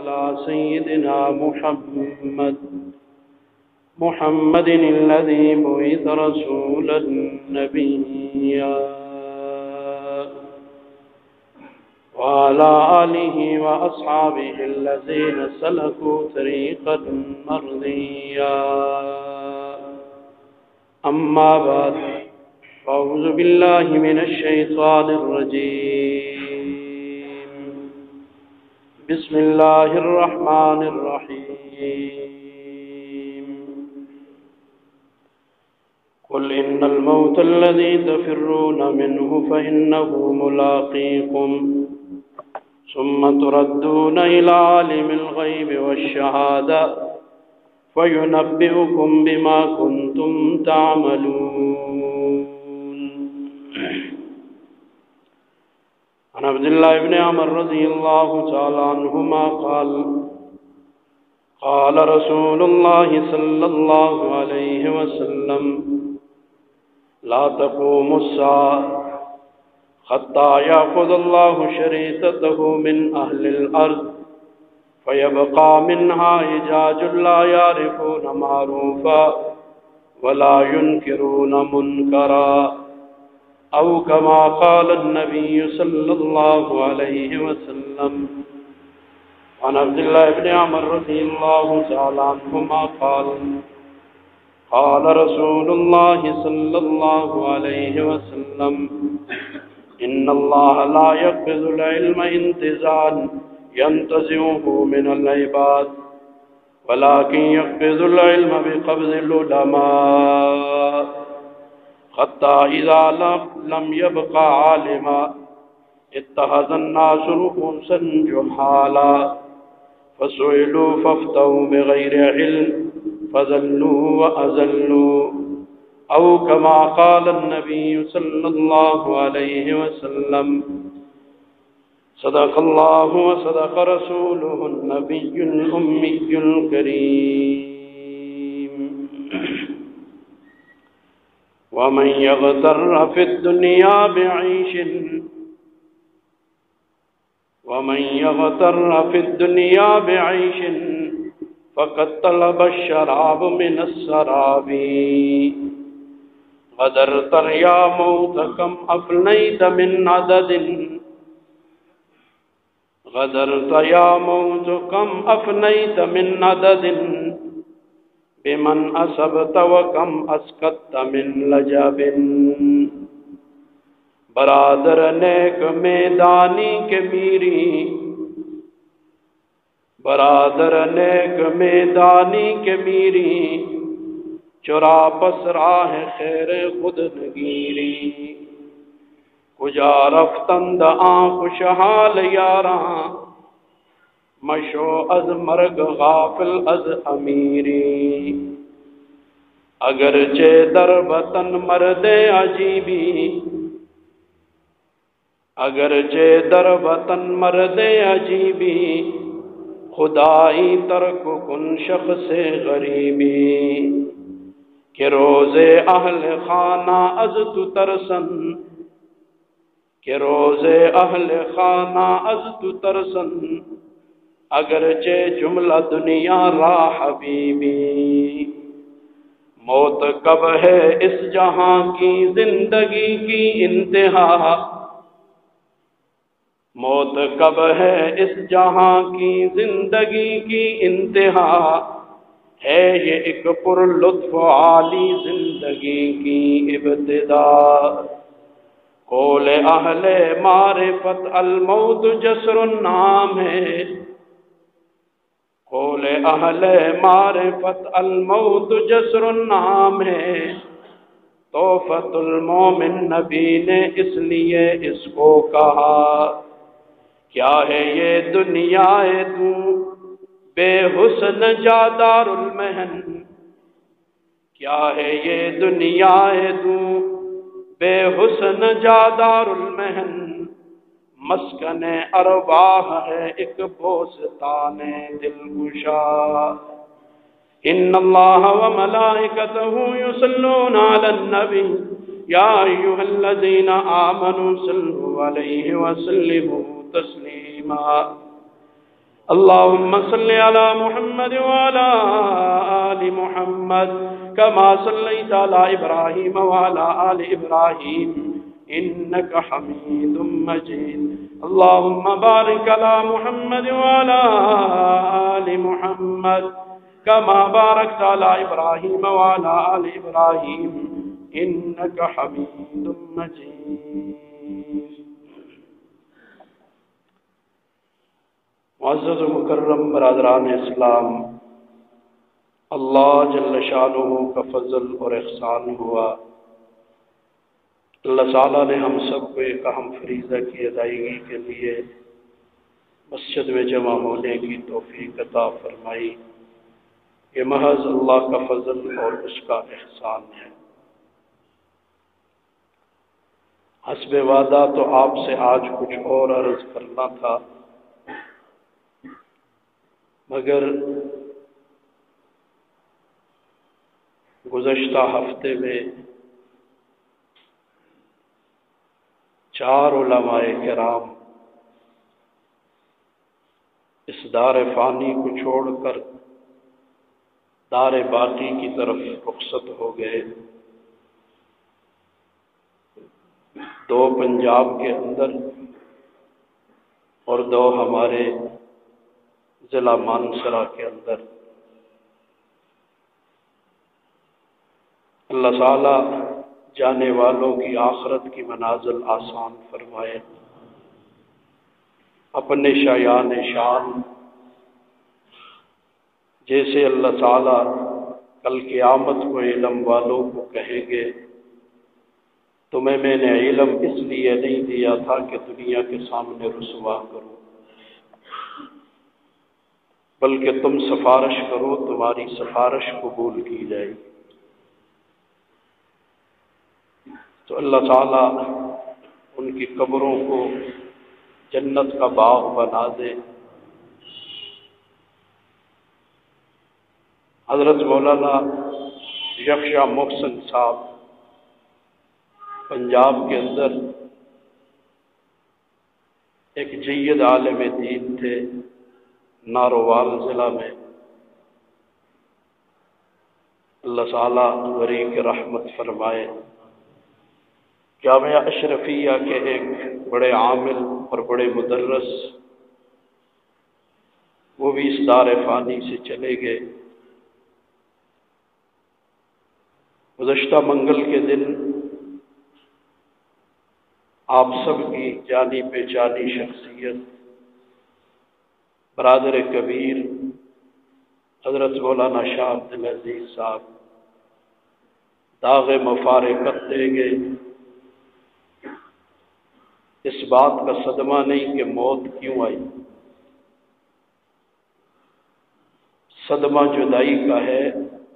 على سيدنا محمد الذي بعث رسولا نبيا وعلى آله وأصحابه الذين سلكوا طريقا مرضيا. أما بعد، أعوذ بالله من الشيطان الرجيم. بسم الله الرحمن الرحيم. قل إن الموت الذي تفرون منه فإنه ملاقيكم ثم تردون إلى عالم الغيب والشهادة فينبئكم بما كنتم تعملون. عن عبد الله بن عمر رضي الله تعالى عنهما قال قال رسول الله صلى الله عليه وسلم: لا تقوم الساعة حتى يأخذ الله شريطته من أهل الأرض فيبقى منها حجاج لا يعرفون معروفا ولا ينكرون منكرا، أو كما قال النبي صلى الله عليه وسلم. عن عبد الله بن عمر رضي الله تعالى عنهما قال قال رسول الله صلى الله عليه وسلم: إن الله لا يقبض العلم انتزاعا ينتزعه من العباد ولكن يقبض العلم بقبض العلماء حتى إذا لم يبقى عالما اتخذ الناس رؤوسا جهالا فسئلوا فافتوا بغير علم فضلوا وأضلوا، أو كما قال النبي صلى الله عليه وسلم. صدق الله وصدق رسوله النبي الأمي الكريم. ومن يغتر في الدنيا بعيش فقد طلب الشراب من السراب. غدرت يا موت كم أفنيت من عدد بمن أصبت وكم أسقطت من لجب. برادر نیک میدانی کے میری چرا پس راہ خیر خود نگیری. کجا رفتند آن خوشحال یاراں مشو از مرگ غافل از امیری. اگرچہ در وطن مرد عجیبی خدائی ترک کن شخص غریبی. کہ روز اہل خانہ از تو ترسن اگرچہ جملہ دنیا را حبیبی. موت کب ہے اس جہاں کی زندگی کی انتہا، موت کب ہے اس جہاں کی زندگی کی انتہا. ہے یہ ایک پر لطف عالی زندگی کی ابتدا. قول اہل معرفت الموت جسر النام ہے، قول اہل معرفت الموت جسر النام ہے. تحفۃ المومن نبی نے اس لیے اس کو کہا. کیا ہے یہ دنیا تو بے حسن جادار المحن، کیا ہے یہ دنیا تو بے حسن جادار المحن. مسکن ارواح ہے ایک بوستان دلگشا. ان اللہ وملائکتہ یصلون علی النبی یا ایھا الذین آمنوا صلوا علیہ وسلموا تسلیما. اللهم صل على محمد وعلى آل محمد كما صليت على إبراهيم وعلى آل إبراهيم إنك حميد مجيد اللهم بارك على محمد وعلى آل محمد كما باركت على إبراهيم وعلى آل إبراهيم إنك حميد مجيد. معزز و مکرم برادران اسلام، اللہ جل شانہ کا فضل اور احسان ہوا، اللہ تعالیٰ نے ہم سب کو ایک اہم فریضہ کی ادائیگی کے لیے مسجد میں جمع ہونے کی توفیق عطا فرمائی. یہ محض اللہ کا فضل اور اس کا احسان ہے. حسب وعدہ تو آپ سے آج کچھ اور عرض کرنا تھا، مگر گزشتہ ہفتے میں 4 علماء کرام اس دار فانی کو چھوڑ کر دار باقی کی طرف رخصت ہو گئے. 2 پنجاب کے اندر اور 2 ہمارے ضلع مانسرا کے اندر. اللہ تعالی جانے والوں کی آخرت کی منازل آسان فرمائے. اپنے شایان شان جیسے اللہ تعالی کل قیامت کو علم والوں کو کہیں گے تمہیں میں نے علم اس لیے نہیں دیا تھا کہ دنیا کے سامنے رسوا کرو، بلکہ تم سفارش کرو، تمہاری سفارش قبول کی جائے گی. تو اللہ تعالیٰ ان کی قبروں کو جنت کا باغ بنا دے. حضرت مولانا یکشا محسن صاحب پنجاب کے اندر ایک جید عالم دین تھے، نارووال ضلع میں. اللہ تعالیٰ غریق رحمت فرمائے. جامعہ اشرفیہ کے ایک بڑے عامل اور بڑے مدرس، وہ بھی اس دار فانی سے چلے گئے. گزشتہ منگل کے دن آپ سب کی جانی پہچانی شخصیت برادر کبیر حضرت مولانا شاہ عبدالعزیز صاحب داغ مفارقت دے گئے. اس بات کا صدمہ نہیں کہ موت کیوں آئی، صدمہ جدائی کا ہے،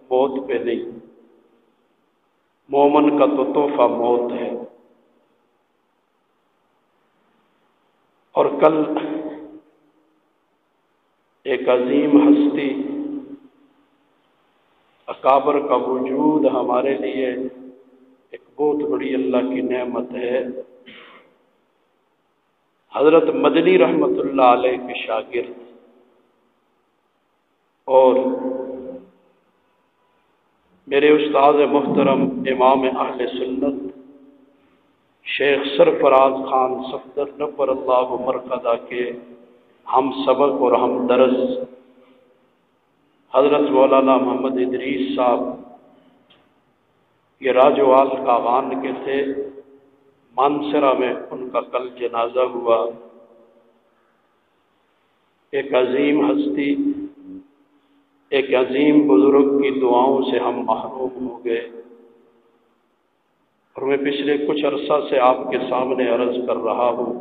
موت پہ نہیں. مومن کا تو تحفہ موت ہے. اور کل ایک عظیم ہستی اکابر کا وجود ہمارے لیے ایک بہت بڑی اللہ کی نعمت ہے. حضرت مدنی رحمت اللہ علیہ کے شاگرد اور میرے استاد محترم امام اہل سنت شیخ سرفراز خان صفدر نور اللہ مرقدہ کے ہم سبق اور ہم درس حضرت مولانا محمد ادریس صاحب، یہ راجوال کاغان کے تھے. مانسرا میں ان کا کل جنازہ ہوا. ایک عظیم ہستی، ایک عظیم بزرگ کی دعاؤں سے ہم محروم ہو گئے. اور میں پچھلے کچھ عرصہ سے آپ کے سامنے عرض کر رہا ہوں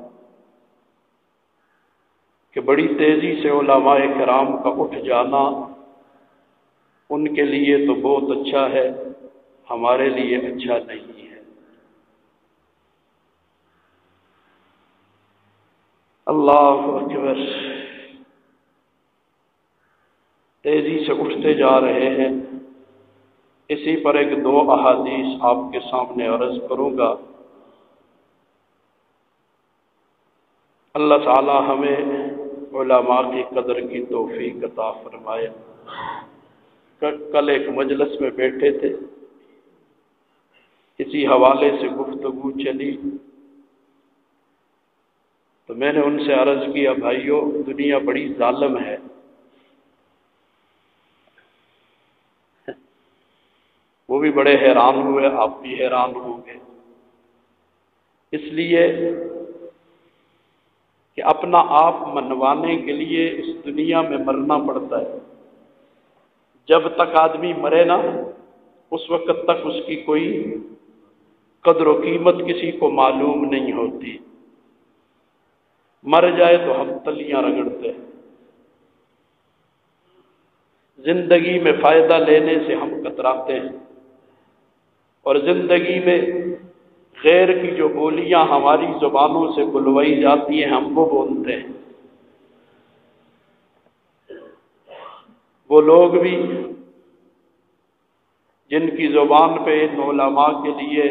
کہ بڑی تیزی سے علماء کرام کا اٹھ جانا ان کے لیے تو بہت اچھا ہے، ہمارے لیے اچھا نہیں ہے. اللہ اکبر. تیزی سے اٹھتے جا رہے ہیں. اسی پر 1-2 احادیث آپ کے سامنے عرض کروں گا. اللہ تعالی ہمیں علماء کی قدر کی توفیق عطا فرمائے۔ کل ایک مجلس میں بیٹھے تھے، اسی حوالے سے گفتگو چلی، تو میں نے ان سے عرض کیا، بھائیو دنیا بڑی ظالم ہے۔ وہ بھی بڑے حیران ہوئے، آپ بھی حیران ہوں گے، اس لیے کہ اپنا آپ منوانے کے لیے اس دنیا میں مرنا پڑتا ہے۔ جب تک آدمی مرے نا، اس وقت تک اس کی کوئی قدر و قیمت کسی کو معلوم نہیں ہوتی۔ مر جائے تو ہم تلیاں رگڑتے ہیں، زندگی میں فائدہ لینے سے ہم کتراتے ہیں، اور زندگی میں غیر کی جو بولیاں ہماری زبانوں سے بلوائی جاتی ہیں ہم وہ بولتے ہیں۔ وہ لوگ بھی جن کی زبان پہ ان علماء کے لیے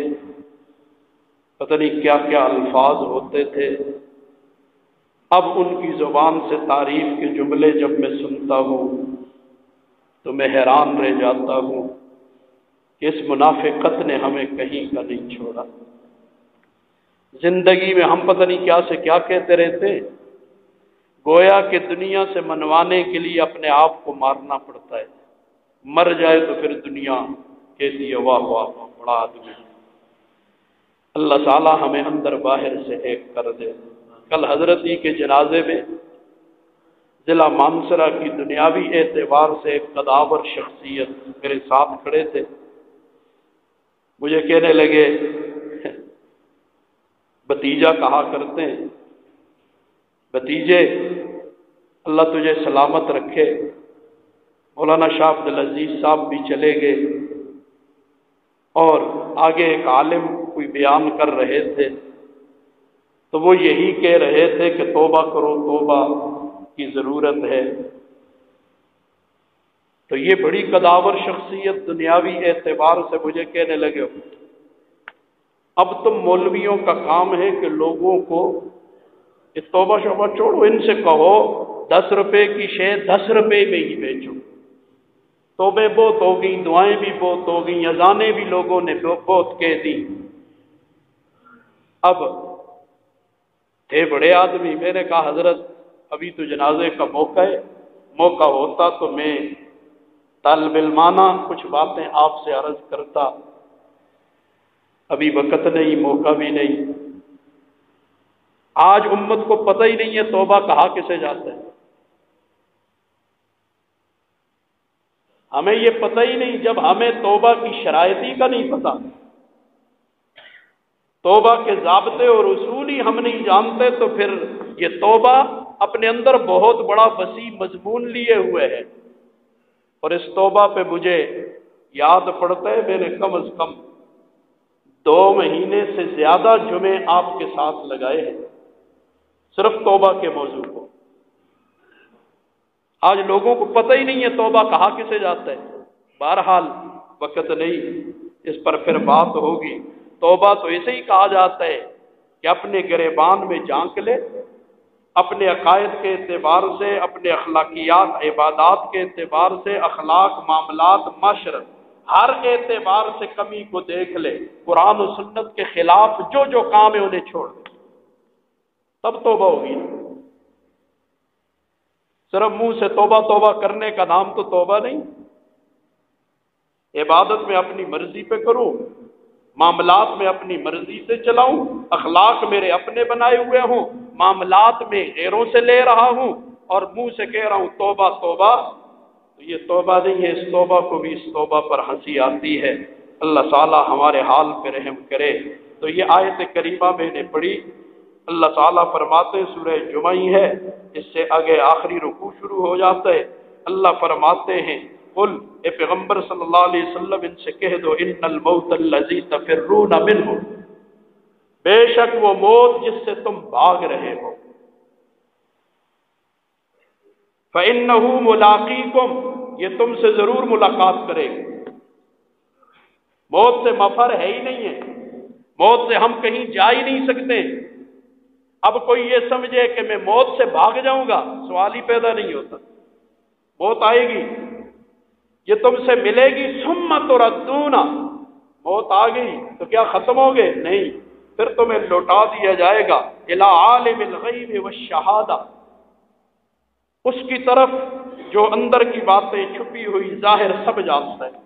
پتہ نہیں کیا کیا الفاظ ہوتے تھے، اب ان کی زبان سے تعریف کے جملے جب میں سنتا ہوں تو میں حیران رہ جاتا ہوں کہ اس منافقت نے ہمیں کہیں کا نہیں چھوڑا۔ زندگی میں ہم پتہ نہیں کیا سے کیا کہتے رہتے، گویا کہ دنیا سے منوانے کے لیے اپنے آپ کو مارنا پڑتا ہے۔ مر جائے تو پھر دنیا کہتی ہے واہ واہ واہ بڑا آدمی۔ اللہ تعالی ہمیں اندر باہر سے ایک کر دے۔ کل حضرت ہی کے جنازے میں ضلع مانسرہ کی دنیاوی اعتبار سے ایک قداور شخصیت میرے ساتھ کھڑے تھے، مجھے کہنے لگے، بھتیجا کہا کرتے ہیں، بھتیجے اللہ تجھے سلامت رکھے۔ مولانا شاہ عبد العزیز صاحب بھی چلے گئے، اور آگے ایک عالم کوئی بیان کر رہے تھے، تو وہ یہی کہہ رہے تھے کہ توبہ کرو، توبہ کی ضرورت ہے۔ تو یہ بڑی قداور شخصیت دنیاوی اعتبار سے مجھے کہنے لگے، اب تم مولویوں کا کام ہے کہ لوگوں کو یہ توبہ شوبہ چھوڑو، ان سے کہو 10 روپے کی شے 10 روپے میں ہی بیچو۔ توبے بہت ہو گئی، دعائیں بھی بہت ہو گئی، اذانیں بھی لوگوں نے بہت کہہ دی۔ اب تھے بڑے آدمی، میں نے کہا حضرت ابھی تو جنازے کا موقع ہے، موقع ہوتا تو میں طالب علمانہ کچھ باتیں آپ سے عرض کرتا، ابھی وقت نہیں، موقع بھی نہیں۔ آج امت کو پتہ ہی نہیں ہے توبہ کہا کسے جاتا ہے، ہمیں یہ پتہ ہی نہیں۔ جب ہمیں توبہ کی شرائط ہی کا نہیں پتہ، توبہ کے ضابطے اور اصول ہی ہم نہیں جانتے، تو پھر یہ توبہ اپنے اندر بہت بڑا وسیع مضمون لیے ہوئے ہے۔ اور اس توبہ پہ مجھے یاد پڑتا ہے، میں نے کم از کم 2 مہینے سے زیادہ جمعے آپ کے ساتھ لگائے ہیں صرف توبہ کے موضوع کو۔ آج لوگوں کو پتہ ہی نہیں ہے توبہ کہا کسے جاتا ہے۔ بہرحال وقت نہیں، اس پر پھر بات ہوگی۔ توبہ تو اسے ہی کہا جاتا ہے کہ اپنے گریبان میں جھانک لے، اپنے عقائد کے اعتبار سے، اپنے اخلاقیات عبادات کے اعتبار سے، اخلاق معاملات معاشرت ہر اعتبار سے کمی کو دیکھ لے، قرآن و سنت کے خلاف جو جو کام ہے انہیں چھوڑ دے، تب توبہ ہوگی نا۔ صرف منہ سے توبہ توبہ کرنے کا نام تو توبہ نہیں۔ عبادت میں اپنی مرضی پہ کروں، معاملات میں اپنی مرضی سے چلاؤں، اخلاق میرے اپنے بنائے ہوئے ہوں، معاملات میں غیروں سے لے رہا ہوں، اور منہ سے کہہ رہا ہوں توبہ توبہ، تو یہ توبہ نہیں ہے۔ اس توبہ کو بھی اس توبہ پر ہنسی آتی ہے۔ اللہ تعالی ہمارے حال پہ رحم کرے۔ تو یہ آیت کریمہ میں نے پڑھی، اللہ تعالیٰ فرماتے ہیں، سورہ جمعہ ہی ہے، اس سے آگے آخری رکوع شروع ہو جاتا ہے۔ اللہ فرماتے ہیں، قل، اے پیغمبر صلی اللہ علیہ وسلم ان سے کہہ دو، ان الموت الذی تفرون منہ، بے شک وہ موت جس سے تم بھاگ رہے ہو، فإنہ ملاقیکم، یہ تم سے ضرور ملاقات کرے گی۔ موت سے مفر ہے ہی نہیں ہے، موت سے ہم کہیں جا ہی نہیں سکتے۔ اب کوئی یہ سمجھے کہ میں موت سے بھاگ جاؤں گا، سوال ہی پیدا نہیں ہوتا۔ موت آئے گی، یہ تم سے ملے گی، ثم تردون، موت آ گئی تو کیا ختم ہو گئے؟ نہیں، پھر تمہیں لوٹا دیا جائے گا الی عالم الغیب والشہادہ، اس کی طرف جو اندر کی باتیں چھپی ہوئی ظاہر سب جانتا ہے۔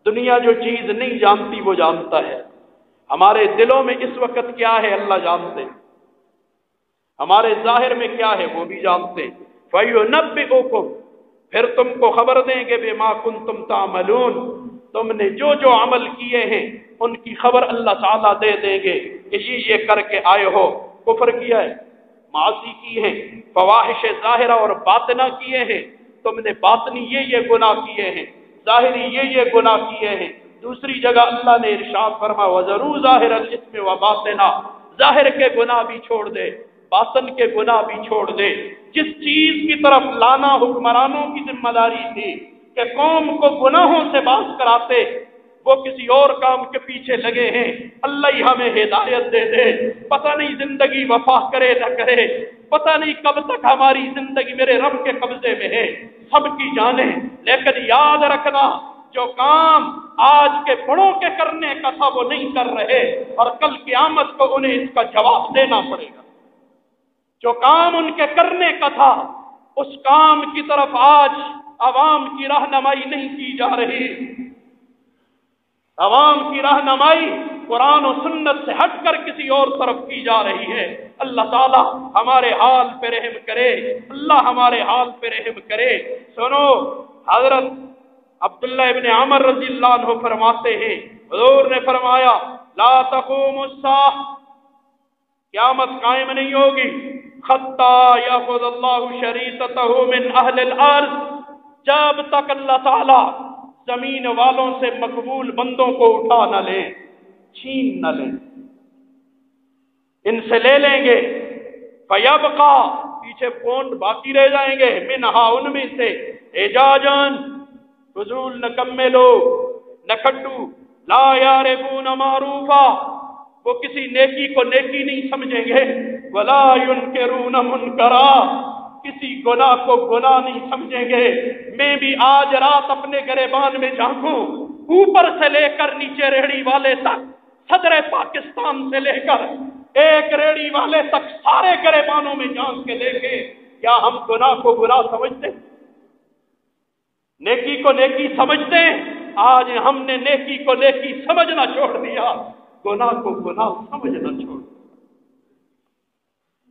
دنیا جو چیز نہیں جانتی وہ جانتا ہے۔ ہمارے دلوں میں اس وقت کیا ہے اللہ جانتے ہیں، ہمارے ظاہر میں کیا ہے وہ بھی جانتے ہیں۔ فَيُنَبِّئُكُمْ، پھر تم کو خبر دیں گے بِمَا كُنتُمْ تَعْمَلُونَ، تم نے جو عمل کیے ہیں ان کی خبر اللہ تعالیٰ دے دیں گے کہ یہ کر کے آئے ہو، کفر کیا ہے، معاصی کی ہیں، فواحش ظاہرہ اور باطنہ کیے ہیں، تم نے باطنی یہ گناہ کیے ہیں، ظاہری یہ گناہ کیے ہیں۔ دوسری جگہ اللہ نے ارشاد فرمایا وَذَرُوا ظَاهِرَ الْإِثْمِ وَبَاطِنَهُ، ظاہر کے گناہ بھی چھوڑ دے، باطن کے گناہ بھی چھوڑ دے۔ جس چیز کی طرف لانا حکمرانوں کی ذمہ داری تھی کہ قوم کو گناہوں سے باز کراتے، وہ کسی اور کام کے پیچھے لگے ہیں۔ اللہ ہی ہمیں ہدایت دے دے، پتہ نہیں زندگی وفا کرے نہ کرے، پتہ نہیں کب تک ہماری زندگی میرے رب کے قبضے میں ہے، سب کی جانیں، لیکن یاد رکھنا جو کام آج کے بڑوں کے کرنے کا تھا وہ نہیں کر رہے، اور کل قیامت کو انہیں اس کا جواب دینا پڑے گا۔ جو کام ان کے کرنے کا تھا اس کام کی طرف آج عوام کی رہنمائی نہیں کی جا رہی۔ عوام کی رہنمائی قرآن و سنت سے ہٹ کر کسی اور طرف کی جا رہی ہے۔ اللہ تعالی ہمارے حال پہ رحم کرے، اللہ ہمارے حال پہ رحم کرے۔ سنو، حضرت عبداللہ ابن عمر رضی اللہ عنہ فرماتے ہیں، حضور نے فرمایا لا تقوم الساعہ، قیامت قائم نہیں ہوگی حتی یاخذ اللہ شریطتہ من اہل الارض، جب تک اللہ تعالی زمین والوں سے مقبول بندوں کو اٹھا نہ لیں، چھین نہ لیں، ان سے لے لیں گے، فیبقا، پیچھے پونڈ باقی رہ جائیں گے، منہا، ان میں سے، اجاجن، فضول نکمے لوگ، نکھٹو، لا یعرفون معروفا، وہ کسی نیکی کو نیکی نہیں سمجھیں گے، ولا ینکرون منکرا، کسی گناہ کو گناہ نہیں سمجھیں گے۔ میں بھی آج رات اپنے گریبان میں جھانکوں، اوپر سے لے کر نیچے ریڑھی والے تک، صدر پاکستان سے لے کر ایک ریڑھی والے تک، سارے گریبانوں میں جھانک کے دیکھیں، کیا ہم گناہ کو گناہ سمجھتے ہیں؟ نیکی کو نیکی سمجھتے ہیں؟ آج ہم نے نیکی کو نیکی سمجھنا چھوڑ دیا، گناہ کو گناہ سمجھنا چھوڑ دیا۔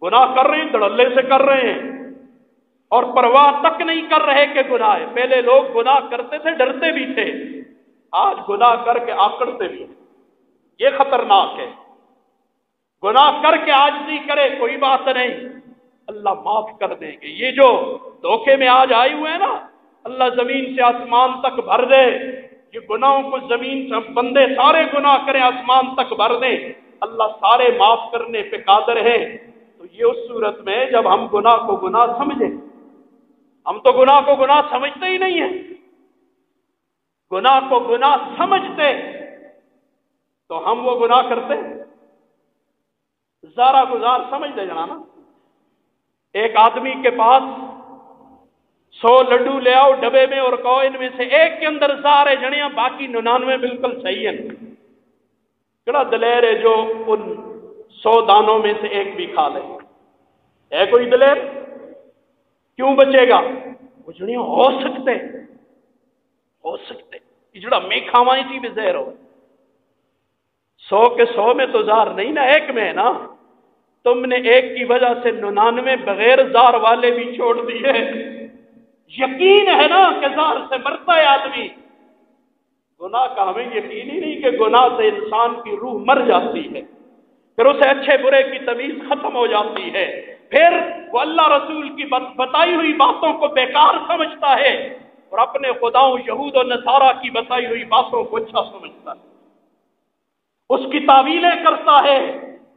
گناہ کر رہے ہیں، دھڑلے سے کر رہے ہیں، اور پرواہ تک نہیں کر رہے کہ گناہ ہے۔ پہلے لوگ گناہ کرتے تھے، ڈرتے بھی تھے، آج گناہ کر کے آکڑتے بھی ہیں، یہ خطرناک ہے۔ گناہ کر کے عاجزی کرے، کوئی بات نہیں، اللہ معاف کر دیں گے۔ یہ جو دھوکے میں آج آئے ہوئے ہیں نا، اللہ زمین سے آسمان تک بھر دے، یہ گناہوں کو زمین سے بندے سارے گناہ کریں، آسمان تک بھر دیں، اللہ سارے معاف کرنے پہ قادر ہے۔ تو یہ اس صورت میں جب ہم گناہ کو گناہ سمجھیں، ہم تو گناہ کو گناہ سمجھتے ہی نہیں ہیں۔ گناہ کو گناہ سمجھتے تو ہم وہ گناہ کرتے، زارا گزار سمجھتے جنانا۔ ایک آدمی کے پاس 100 لڈو لے آؤ ڈبے میں اور کہو ان میں سے ایک کے اندر زہر جڑیاں، باقی 99 بالکل صحیح ہیں، کڑا دلیر ہے جو ان 100 دانوں میں سے ایک بھی کھا لے؟ ہے کوئی دلیر؟ کیوں بچے گا؟ وہ جڑیاں ہو سکتے جڑا میں کھاوائی تھی بھی زہر ہو، 100 کے 100 میں تو زہر نہیں نا، ایک میں ہے نا۔ تم نے ایک کی وجہ سے 99 بغیر زہر والے بھی چھوڑ دیے۔ یقین ہے نا کہ زہر سے مرتا ہے آدمی، گناہ کا ہمیں یقین ہی نہیں کہ گناہ سے انسان کی روح مر جاتی ہے، پھر اسے اچھے برے کی تمیز ختم ہو جاتی ہے، پھر وہ اللہ رسول کی بتائی ہوئی باتوں کو بیکار سمجھتا ہے اور اپنے خداؤں یہود و نصارہ کی بتائی ہوئی باتوں کو اچھا سمجھتا ہے، اس کی تعویلیں کرتا ہے،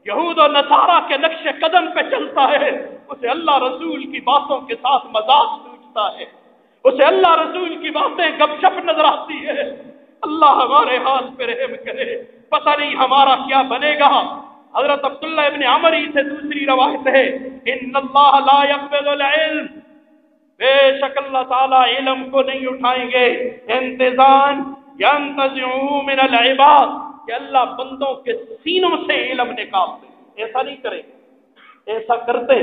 یہود و نصارہ کے نقش قدم پہ چلتا ہے، اسے اللہ رسول کی باتوں کے ساتھ مذاق سوچتا ہے، اسے اللہ رسول کی باتیں گپ شپ نظر آتی ہے۔ اللہ ہمارے حال پہ رحم کرے، پتہ نہیں ہمارا کیا بنے گا۔ حضرت عبداللہ ابن عمری سے دوسری روایت ہے ان اللہ لا يقبض العلم، بے شک اللہ تعالیٰ علم کو نہیں اٹھائیں گے انتزاعاً ينتزعه من العباد، کہ اللہ بندوں کے سینوں سے علم نکالتے، ایسا نہیں کریں، ایسا کرتے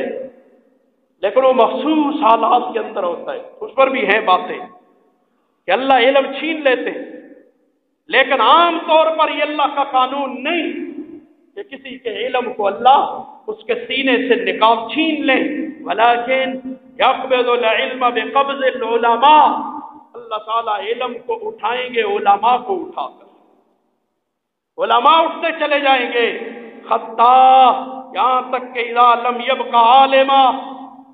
لیکن وہ مخصوص حالات کے اندر ہوتا ہے، اس پر بھی ہیں باتیں کہ اللہ علم چھین لیتے ہیں، لیکن عام طور پر یہ اللہ کا قانون نہیں کہ کسی کے علم کو اللہ اس کے سینے سے نکال چھین لے، ولیکن یقبض العلم بقبض العلماء، اللہ تعالیٰ علم کو اٹھائیں گے علماء کو اٹھا کر، علماء اٹھتے چلے جائیں گے، حتی یہاں تک کہ اذا لم یبقى عالما،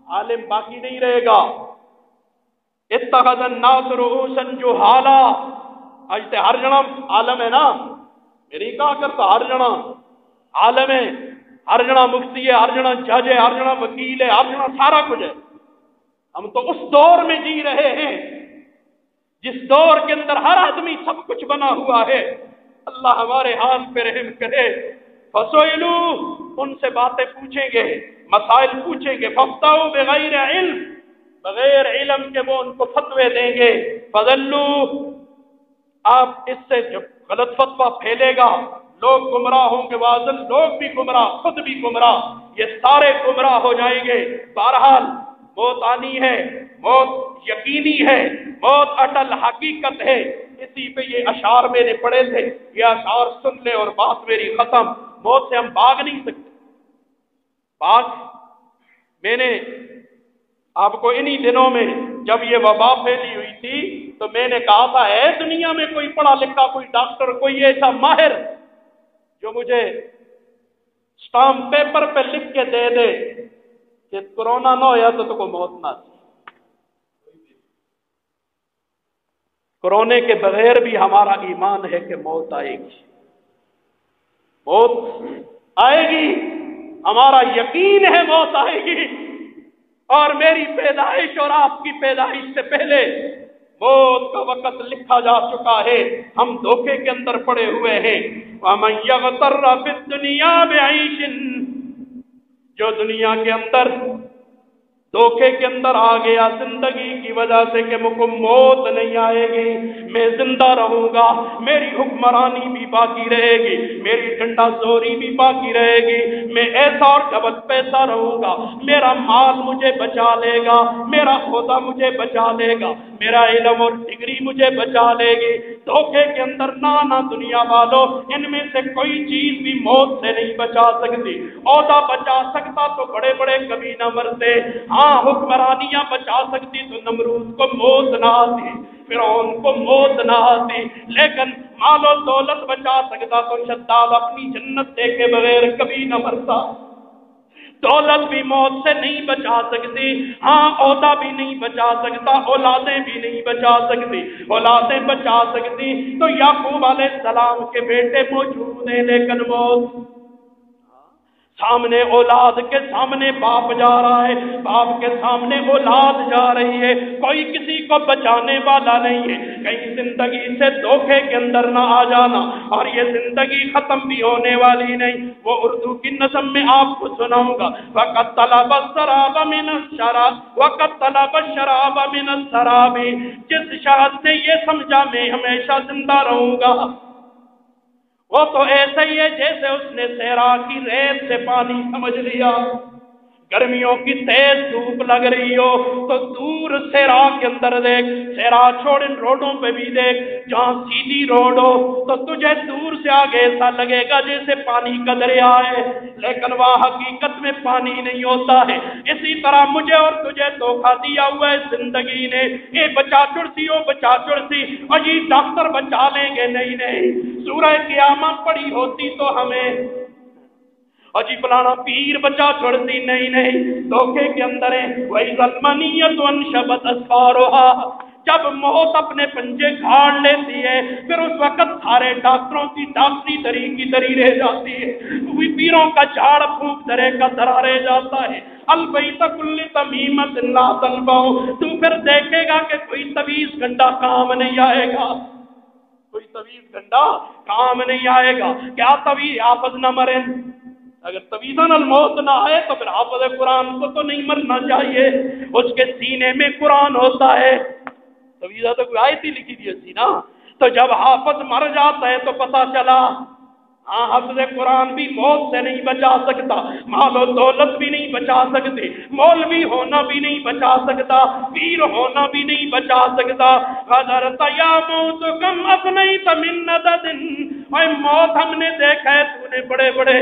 عالم باقی نہیں رہے گا، اتخذ الناس رؤوسا جہالا، آج تے ہر جنا عالم ہے نا، میری کہا کرتا ہر جنا عالم ہے، ہر جنا مفتی ہے، ہر جنا جج ہے، ہر جنا وکیل ہے، ہر جنا سارا کچھ ہے، ہم تو اس دور میں جی رہے ہیں جس دور کے اندر ہر آدمی سب کچھ بنا ہوا ہے، اللہ ہمارے حال پہ رحم کرے، فسئلوا، ان سے باتیں پوچھیں گے، مسائل پوچھیں گے، ففتوا بغیر علم، بغیر علم کے وہ ان کو فتوے دیں گے، فضلوا، آپ اس سے جب غلط فتویٰ پھیلے گا لوگ گمراہ ہوں گے، واضح لوگ بھی گمراہ، خود بھی گمراہ، یہ سارے گمراہ ہو جائیں گے۔ بہرحال موت آنی ہے، موت یقینی ہے، موت اٹل حقیقت ہے، اسی پہ یہ اشعار میں نے پڑھے تھے، یہ اشعار سن لے اور بات میری ختم، موت سے ہم بھاگ نہیں سکتے۔ میں نے آپ کو انہی دنوں میں جب یہ وبا پھیلی ہوئی تھی تو میں نے کہا تھا ہے دنیا میں کوئی پڑھا لکھا، کوئی ڈاکٹر، کوئی ایسا ماہر جو مجھے اسٹامپ پیپر پہ لکھ کے دے دے کہ کورونا نہ ہویا تو کوئی موت نہ تھی۔ کورونے کے بغیر بھی ہمارا ایمان ہے کہ موت آئے گی، موت آئے گی، ہمارا یقین ہے موت آئے گی، اور میری پیدائش اور آپ کی پیدائش سے پہلے موت کا وقت لکھا جا چکا ہے، ہم دھوکے کے اندر پڑے ہوئے ہیں۔ وَمَن يَغْتَرَّ فِي الدُّنْيَا بِعَيْشٍ، جو دنیا کے اندر دھوکے کے اندر آ گیا زندگی کی وجہ سے کہ مجھ کو موت نہیں آئے گی، میں زندہ رہوں گا، میری حکمرانی بھی باقی رہے گی، میری ڈنڈا زوری بھی باقی رہے گی، میں ایسا اور ڈبل پیسہ رہوں گا، میرا مال مجھے بچا لے گا، میرا عہدہ مجھے بچا لے گا، میرا علم اور ڈگری مجھے بچا لے گی۔ دھوکے کے اندر نہ دنیا والوں، ان میں سے کوئی چیز بھی موت سے نہیں بچا سکتی۔ عہدہ بچا سکتا تو بڑے بڑے کبھی نہ مرتے، ہاں حکمرانیاں بچا سکتی تو نمرود کو موت نہ آتی، فرعون کو موت نہ آتی، لیکن مال و دولت بچا سکتا تو شداد اپنی جنت دے کے بغیر کبھی نہ مرتا۔ دولت بھی موت سے نہیں بچا سکتی، ہاں عہدہ بھی نہیں بچا سکتا، اولادیں بھی نہیں بچا سکتی، اولادیں بچا سکتی تو یعقوب علیہ السلام کے بیٹے موجود ہیں، لیکن موت سامنے اولاد کے سامنے باپ جا رہا ہے، باپ کے سامنے اولاد جا رہی ہے، کوئی کسی کو بچانے والا نہیں ہے، کہیں زندگی سے دھوکے کے اندر نہ آ جانا، اور یہ زندگی ختم بھی ہونے والی نہیں۔ وہ اردو کی نظم میں آپ کو سناؤں گا، وَقَدْ طَلَبَ الشَّرَابَ مِنَ الشَّرَابِ وَقَدْ طَلَبَ الشَّرَابَ مِنَ الشَّرَابِ، جس شخص نے یہ سمجھا میں ہمیشہ زندہ رہوں گا، وہ تو ایسا ہی ہے جیسے اس نے صحرا کی ریت سے پانی سمجھ لیا۔ گرمیوں کی تیز دھوپ لگ رہی ہو تو دور صحرا کے اندر دیکھ، صحرا چھوڑ ان روڈوں پہ بھی دیکھ، جہاں سیدھی روڈ ہو تو تجھے دور سے آگے ایسا لگے گا جیسے پانی کا دریا ہے، لیکن وہاں حقیقت میں پانی نہیں ہوتا ہے۔ اسی طرح مجھے اور تجھے دھوکہ دیا ہوا ہے زندگی نے، یہ بچا چڑسی ہو بچا چڑسی، اور یہ ڈاکٹر بچا لیں گے، نہیں، سورہ قیامہ پڑی ہوتی تو ہمیں اجی فلانا پیر بچا چھوڑتی، نہیں، دھوکے کے اندر ہے۔ وَإِذَا الْمَنِيَّةُ انشبت اسفارها، جب موت اپنے پنجے گھاڑ لیتی ہے پھر اس وقت سارے ڈاکٹروں کی ڈاکٹری دری کی دری رہ جاتی ہے، پیروں کا جھاڑ پھونک درے کا درا رہ جاتا ہے۔ البیت کل تمیمت لا تنفع، تو پھر دیکھے گا کہ کوئی تویز گنڈا کام نہیں آئے گا، کوئی تویز گنڈا کام نہیں آئے گا۔ کیا تویز حافظ نہ مرے، اگر تویزن الموت نہ آئے تو پھر حافظ قرآن کو تو نہیں مرنا چاہیے، اس کے سینے میں قرآن ہوتا ہے۔ تویزہ تو کوئی آیت ہی لکھی دی تھی نا، تو جب حافظ مر جاتا ہے تو پتا چلا ہاں حافظ قرآن بھی موت سے نہیں بچا سکتا، مال و دولت بھی نہیں بچا سکتے، مولوی ہونا بھی نہیں بچا سکتا، پیر ہونا بھی نہیں بچا سکتا۔ حضرت یا موت کم افنیت من ندد، اے موت ہم نے دیکھا ہے تو نے بڑے بڑے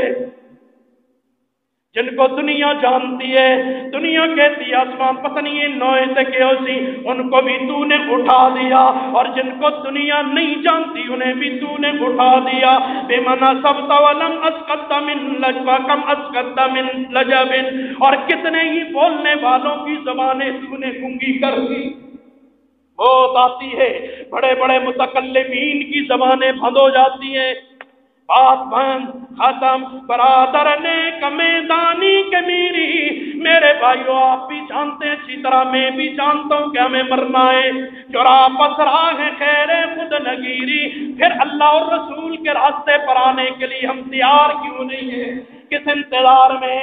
جن کو دنیا جانتی ہے، دنیا کہتی ہے آسمان پتہ نہیں یہ نوئے سے کیوں سی، ان کو بھی تو نے اٹھا دیا، اور جن کو دنیا نہیں جانتی انہیں بھی تو نے اٹھا دیا۔ بے منا سبت ولم اسقط من لجب کم اسقط من لجب، اور کتنے ہی بولنے والوں کی زبانیں تو نے گنگی کر دی۔ موت آتی ہے، بڑے بڑے متکلمین کی زبانیں بند ہو جاتی ہیں، بات بند ختم۔ برادر نے کمیدانی کے میرے بھائیو آپ بھی جانتے ہیں اچھی طرح، میں بھی جانتا ہوں کہ ہمیں مرنا ہے۔ چرا پسرا ہے خیر خود نگیری، پھر اللہ اور رسول کے راستے پر آنے کے لیے ہم تیار کیوں نہیں ہیں؟ کس انتظار میں؟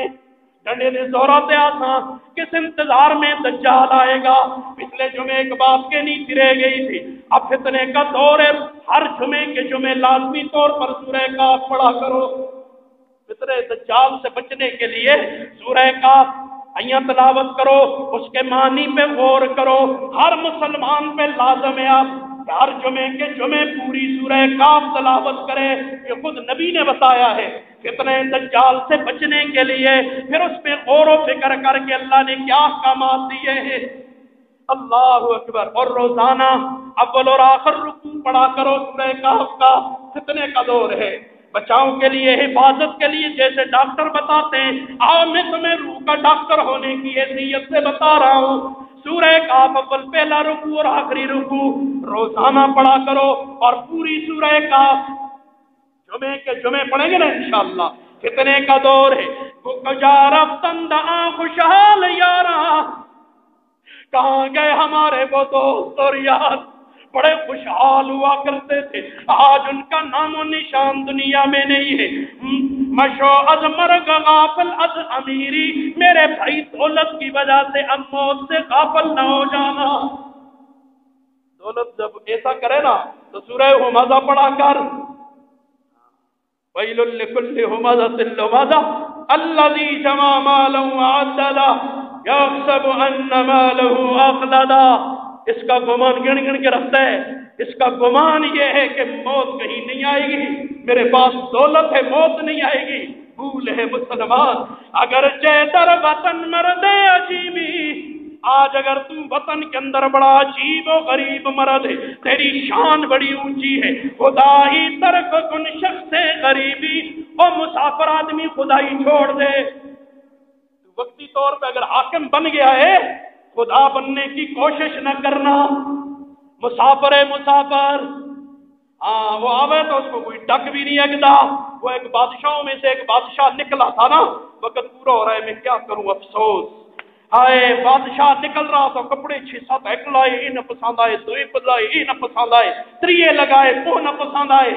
ڈنڈے نے زورت آسان، کس انتظار میں دجال آئے گا؟ پچھلے جمعے ایک بات کے نہیں پھرے گئی تھی، اب فتنے کا دور ہے، ہر جمعے کے جمعے لازمی طور پر سورہ کاف پڑھا کرو۔ فتنے دجال سے بچنے کے لیے سورہ کاف ایاں تلاوت کرو، اس کے معنی پہ غور کرو، ہر مسلمان پہ لازم ہے آپ ہر جمعے کے جمعے پوری سورہ کاف تلاوت کرے۔ یہ خود نبی نے بتایا ہے فتنہ دجال سے بچنے کے لیے، پھر اس پہ غور و فکر کر کے اللہ نے کیا احکامات دیے ہیں۔ اللہ اکبر۔ اور روزانہ اول اور آخر رکوع پڑھا کرو سورہ کاف کا، فتنے کا دور ہے، بچاؤ کے لیے، حفاظت کے لیے، جیسے ڈاکٹر بتاتے ہیں۔ آؤ میں تمہیں روح کا ڈاکٹر ہونے کی حیثیت سے بتا رہا ہوں، سورہ کاف اول پہلا رکوع اور آخری رکوع روزانہ پڑھا کرو، اور پوری سورہ کاف جمعے کے جمعے پڑھیں گے نا انشاءاللہ۔ فتنے کا دور ہے، رفتند خوشحال یارا، کہاں گئے ہمارے وہ دوست اور یار، بڑے خوشحال ہوا کرتے تھے، آج ان کا نام و نشان دنیا میں نہیں ہے۔ مشو از مرگ غافل از امیری، میرے بھائی دولت کی وجہ سے اب موت سے غافل نہ ہو جانا۔ دولت جب ایسا کرے نا تو سورہ ہمزہ پڑھا کر، ویل لکل ہمزۃ لمزہ الذی جمع مالا وعددا یحسب ان مالہ اخلدا۔ اس کا گمان گن گن کے رکھتا ہے، اس کا گمان یہ ہے کہ موت کہیں نہیں آئے گی، میرے پاس دولت ہے، موت نہیں آئے گی۔ بھول ہے مسلمان، اگر در وطن مرد عجیبی، آج اگر تو وطن کے اندر بڑا عجیب و غریب مرد ہے، تیری شان بڑی اونچی ہے، خدائی ترک کن شخص غریبی، اور مسافر آدمی خدائی چھوڑ دے۔ وقتی طور پہ اگر حاکم بن گیا ہے، خدا بننے کی کوشش نہ کرنا۔ مسافر ہے مسافر، ہاں وہ آوے تو اس کو کوئی ڈک بھی نہیں اگتا۔ وہ ایک بادشاہوں میں سے ایک بادشاہ نکلا تھا نا، وقت پورا ہو رہا ہے، میں کیا کروں افسوس۔ ہائے بادشاہ نکل رہا تو کپڑے 6-7 ایک لائے، یہ نہ پسند آئے، دو ایک لائے، یہ نہ پسند آئے، تریے لگائے، وہ نہ پسند آئے،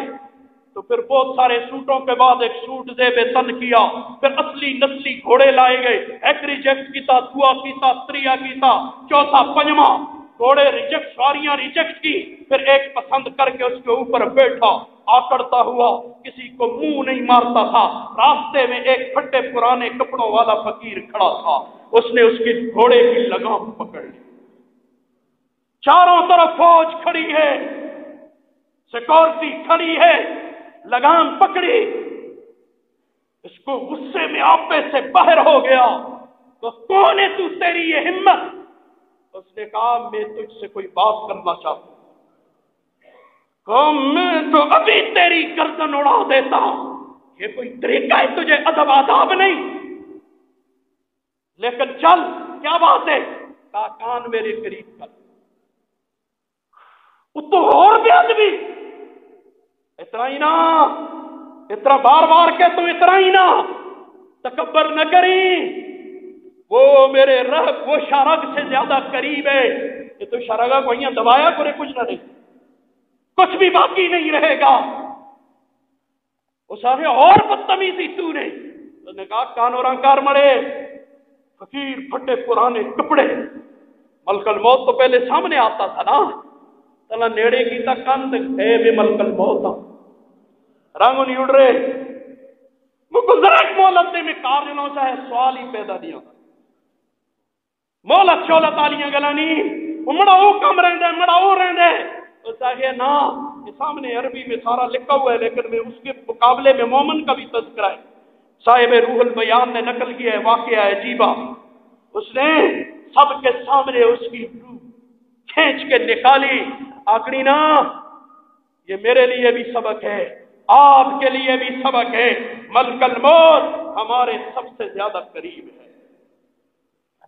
تو پھر بہت سارے سوٹوں کے بعد ایک سوٹ زیب تن کیا، پھر اصلی نسلی گھوڑے لائے گئے، ایک ریجیکٹ کیتا، دعا کیتا، تریا کیتا، چوتھا پنجواں، گھوڑے ریجیکٹ، سواریاں ریجیکٹ کی، پھر ایک پسند کر کے اس کے اوپر بیٹھا، آکڑتا ہوا، کسی کو منہ نہیں مارتا تھا۔ راستے میں ایک پھٹے پرانے کپڑوں والا فقیر کھڑا تھا، اس نے اس کی گھوڑے کی لگام پکڑ لی، چاروں طرف فوج کھڑی ہے، سیکورٹی کھڑی ہے، لگام پکڑی، اس کو غصے میں آپے سے باہر ہو گیا، تو کون ہے تو، تیری یہ ہمت؟ اس نے کہا میں تجھ سے کوئی بات کرنا چاہتا ہوں، میں تو ابھی تیری گردن اڑا دیتا ہوں۔ یہ کوئی طریقہ ہے تجھے ادب آداب نہیں، لیکن چل کیا بات ہے؟ کہا کان میرے قریب کر، تو اور بھی ادبی، اتنا ہی نہ، اتنا بار بار کہ تو اتنا ہی نہ، تکبر نہ کری، وہ میرے رب وہ شارگ سے زیادہ قریب ہے، یہ تو شارگا کو یہاں دبایا کرے کچھ نہ رہے، کچھ بھی باقی نہیں رہے گا۔ وہ سارے اور بدتمیزی تو نے، اس نے کہا کانوراں کار مرے، فقیر پھٹے پرانے کپڑے، ملک الموت تو پہلے سامنے آتا تھا نا، تلا نیڑے کی تا کان تک ہے بھی ملک الموت رنگ نہیں اڑ رہے، مجھے ذرا مولت دے میں کار جنوں چاہے سوال ہی پیدا نہیں ہوتا، مولت شولت آلیاں گلا نہیں، مڑا وہ کم رہندے مڑا وہ رہندے، تو چاہیے نا، یہ سامنے عربی میں سارا لکھا ہوا ہے لیکن میں اس کے مقابلے میں مومن کا بھی تذکرہ ہے، صاحب روح البیان نے نقل کیا ہے واقعہ عجیبہ، اس نے سب کے سامنے اس کی روح کھینچ کے نکالی، آکڑی نا یہ میرے لیے بھی سبق ہے، آپ کے لیے بھی سبق ہے، ملک الموت ہمارے سب سے زیادہ قریب ہے،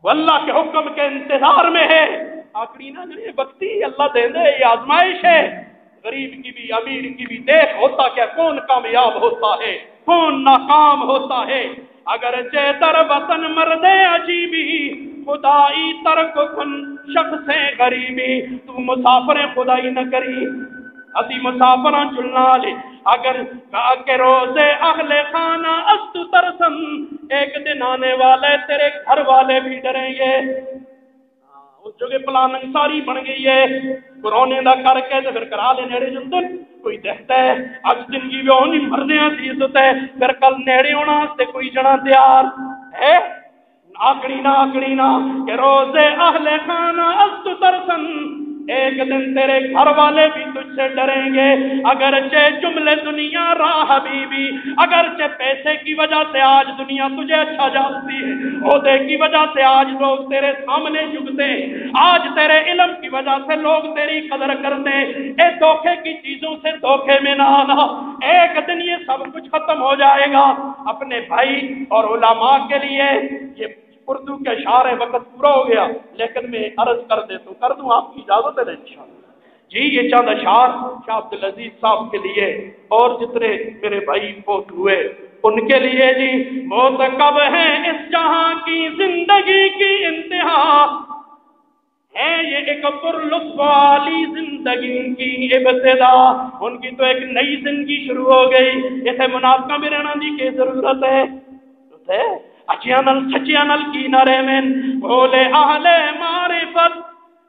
وہ اللہ کے حکم کے انتظار میں ہے، آکڑی نا یہ بختی اللہ دے دے، یہ آزمائش ہے، غریب کی بھی امیر کی بھی، دیکھ ہوتا کیا کون کامیاب ہوتا ہے کون ناکام ہوتا ہے، اگرچہ در وطن مرد عجیبی خدائی ترک کن شخص غریبی، تو مسافر خدائی نہ کری اسی مسافراں چلنا لے، اگر کہ روز اہل خانہ است ترسن، ایک دن آنے والے تیرے گھر والے بھی ڈریں گے، اس جگہ پلاننگ ساری بن گئی ہے، کرونے دا کر کے پھر کرا لے نیڑے جندن کوئی دیکھتا ہے اج زندگی میں ہونی مردیاں سی عزت ہے، پھر کل نیڑے ہونا سے کوئی جنا تیار ہے، آکڑی نا کہ روز اہل خانہ است ترسن، ایک دن تیرے گھر والے بھی تجھ سے ڈریں گے، اگرچہ جملے دنیا راہ حبیبی، اگرچہ پیسے کی وجہ سے آج دنیا تجھے اچھا جانتی ہے، عہدے کی وجہ سے آج لوگ تیرے سامنے جھکتے ہیں، آج تیرے علم کی وجہ سے لوگ تیری قدر کرتے ہیں، اے دھوکے کی چیزوں سے دھوکے میں نہ آنا، ایک دن یہ سب کچھ ختم ہو جائے گا، اپنے بھائی اور علماء کے لیے یہ اردو کے اشعار وقت پورا ہو گیا لیکن میں عرض کر دوں آپ کی اجازت ہے انشاءاللہ جی، یہ چند اشعار شاہ عبد العزیز صاحب کے لیے اور جتنے میرے بھائی فوت ہوئے ان کے لیے جی، موت کب ہے اس جہاں کی زندگی کی انتہا، ہے یہ ایک پر لطف والی زندگی کی ابتدا، ان کی تو ایک نئی زندگی شروع ہو گئی، اسے منافقہ میں رہنا دی کی ضرورت ہے، اچیانل سچیانل کی نرے میں بولے اہل معرفت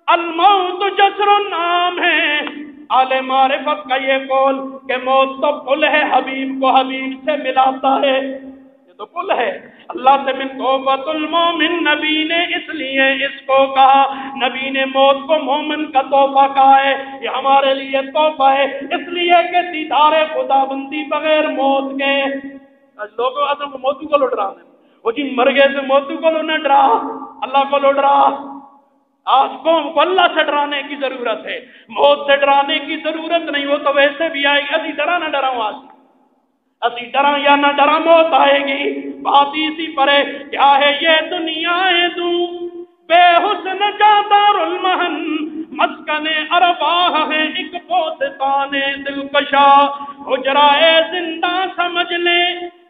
الموت جسر نام ہے، اہل معرفت کا یہ قول کہ موت تو پل ہے حبیب کو حبیب سے ملاتا ہے، یہ تو پل ہے اللہ سے من توبۃ المومن، نبی نے اس لیے اس کو کہا، نبی نے موت کو مومن کا تحفہ کہا ہے، یہ ہمارے لیے تحفہ ہے اس لیے کہ دیدار خدا بندی بغیر موت کے، لوگوں ادم موت کو لٹ رہا ہے وہ جی مر گئے تو موتو کو نہ ڈرا، اللہ کو لو ڈرا، آج قوم کو اللہ سے ڈرانے کی ضرورت ہے، موت سے ڈرانے کی ضرورت نہیں، وہ تو ویسے بھی آئے گی، اسی ڈرا نہ ڈراؤں آج اسی ڈرا یا نہ ڈرا موت آئے گی، بات اسی پر ہے، کیا ہے یہ دنیا ہے تو بے حسن جادار المہن، مسکن ارواح ہے ایک بوستان دلکشا، حجرائے زندہ سمجھ لے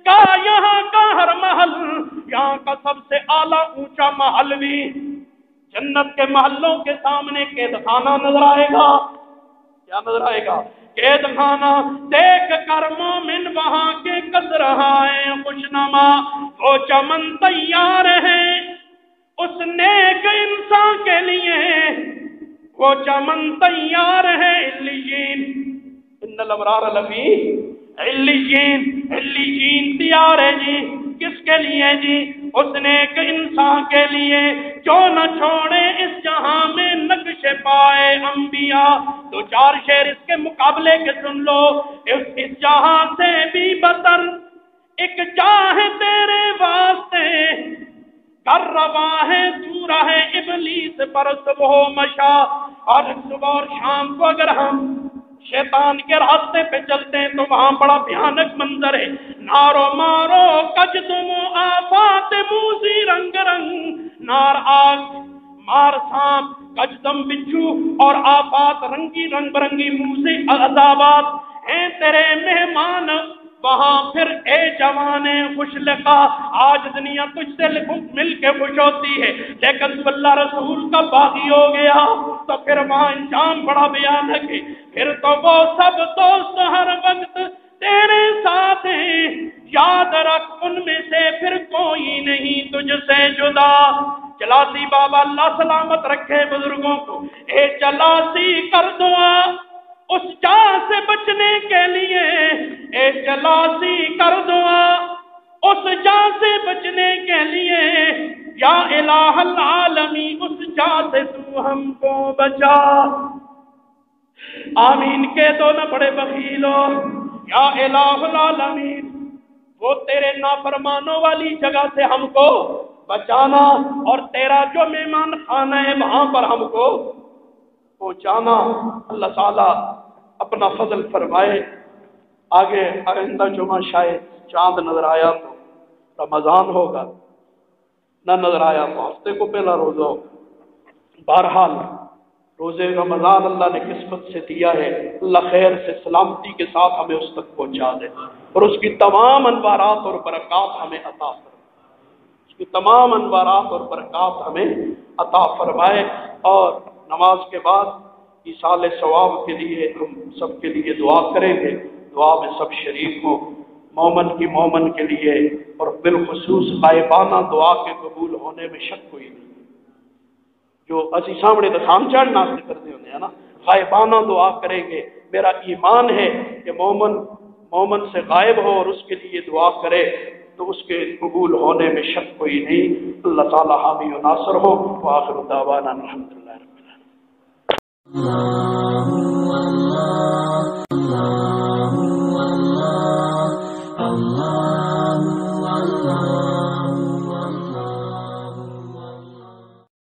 کا یہاں کا ہر محل، یہاں کا سب سے اعلیٰ اونچا محل بھی، جنت کے محلوں کے سامنے قید خانہ نظر آئے گا، کیا نظر آئے گا؟ قید خانہ، دیکھ کر مومن وہاں کے کس رہا ہے خوشنما، وہ چمن تیار ہے اس نیک انسان کے لیے، وہ چمن تیار ہے علیین، ان الابرار لفی علیین، علیین تیار ہے جی، کس کے لیے جی؟ اس نیک انسان کے لیے جو نہ چھوڑے اس جہاں میں نقش پائے انبیاء، دو چار شعر اس کے مقابلے کے سن لو، اس جہاں سے بھی بدتر ایک جاہ تیرے واسطے، کر روا ہے تو راہ ابلیس پر صبح و مشا، اور صبح اور شام کو اگر ہم شیطان کے راستے پہ چلتے ہیں تو وہاں بڑا بھیانک منظر ہے، نارو مارو کج تم آفات موزی رنگ رنگ، نار آگ مار سانپ کج دم بچھو اور آفات رنگی رنگ برنگی موزی عذابات ہیں تیرے مہمان وہاں، پھر اے جوانے خوش لقا، آج دنیا تجھ سے مل کے خوش ہوتی ہے لیکن تو اللہ رسول کا باغی ہو گیا تو پھر وہاں انجام بڑا بیانک ہے، پھر تو وہ سب دوست ہر وقت تیرے ساتھ ہیں، یاد رکھ ان میں سے پھر کوئی نہیں تجھ سے جدا۔ چلاسی بابا اللہ سلامت رکھے بزرگوں کو، اے چلاسی کر دعا اس جان سے بچنے کے لیے، اے چلاسی کر دعا اس جان سے بچنے کے لیے، یا الہ العالمین اس جان سے تو ہم کو بچا۔ آمین کہہ دو نہ بڑے بخیلو، یا الہ العالمین وہ تیرے نافرمانوں والی جگہ سے ہم کو بچانا، اور تیرا جو مہمان خانہ ہے وہاں پر ہم کو پہنچانا۔ اللہ تعالیٰ اپنا فضل فرمائے۔ آگے آئندہ جمعہ شاید چاند نظر آیا تو رمضان ہوگا، نہ نظر آیا تو ہفتے کو پہلا روزہ ہوگا۔ بہرحال روزے رمضان اللہ نے قسمت سے دیا ہے، اللہ خیر سے سلامتی کے ساتھ ہمیں اس تک پہنچا دے، اور اس کی تمام انوارات اور برکات ہمیں عطا فرمائے، اس کی تمام انوارات اور برکات ہمیں عطا فرمائے۔ اور نماز کے بعد ایصال ثواب کے لیے ہم سب کے لیے دعا کریں گے، دعا میں سب شریک ہوں۔ مومن کی مومن کے لیے، اور بالخصوص غائبانہ دعا کے قبول ہونے میں شک کوئی نہیں، جو اسی سامنے تو خام چڑھ ناستے کرتے ہوتے ہیں نا، غائبانہ دعا کریں گے۔ میرا ایمان ہے کہ مومن سے غائب ہو اور اس کے لیے دعا کرے تو اس کے قبول ہونے میں شک کوئی نہیں۔ اللہ تعالی حامی و ناصر ہو۔ وآخر دعوانا الحمدللہ رب العالمین۔